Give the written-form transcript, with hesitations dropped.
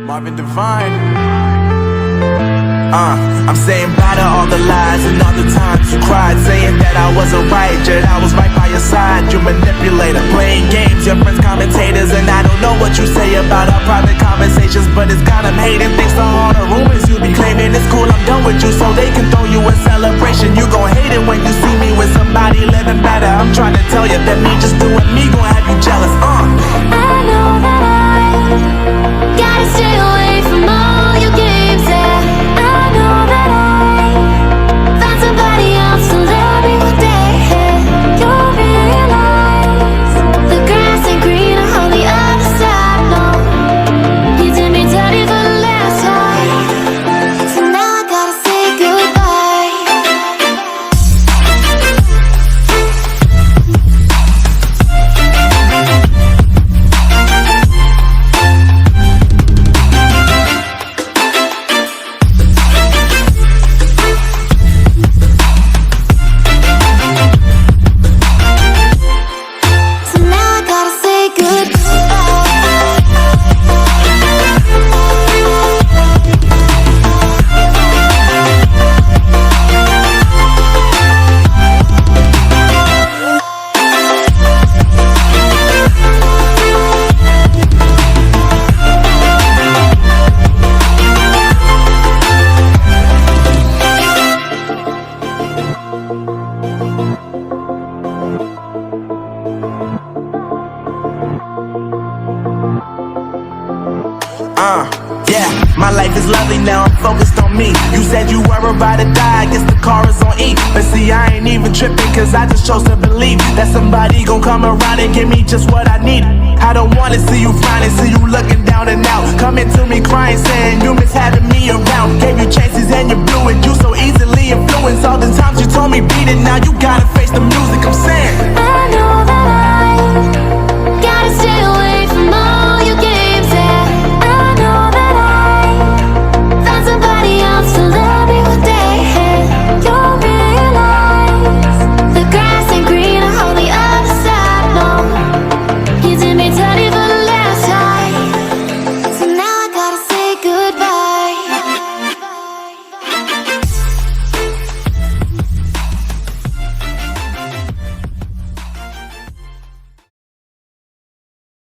I'm saying bye to all the lies and all the times you cried, saying that I wasn't right, yet I was right by your side. You manipulator, playing games, your friends commentators, and I don't know what you say about our private conversations, but it's got them hating. Thanks to all the rumors you be claiming. It's cool, I'm done with you, so they can throw you a celebration. You gon' hate it when you see me with somebody living better. I'm trying to tell you that me just doing me gon' have you jealous. I know that I gotta stay away from all your games, yeah. I know that I found somebody else to love me one day. You'll realize the grass ain't greener on the other side, no. You did me dirty for the last time, so now I gotta say goodbye. So now I gotta say Yeah, my life is lovely now, I'm focused on me. You said you were about to die, I guess the car is on E. But see, I ain't even tripping, cause I just chose to believe that somebody gon' come around and give me just what I need. I don't wanna see you frowning, see you looking down and out, coming to me crying, saying you miss having me around. Gave you chances and you blew it, you so easily influenced. All the times you told me beat it, now you gotta face the music, I'm saying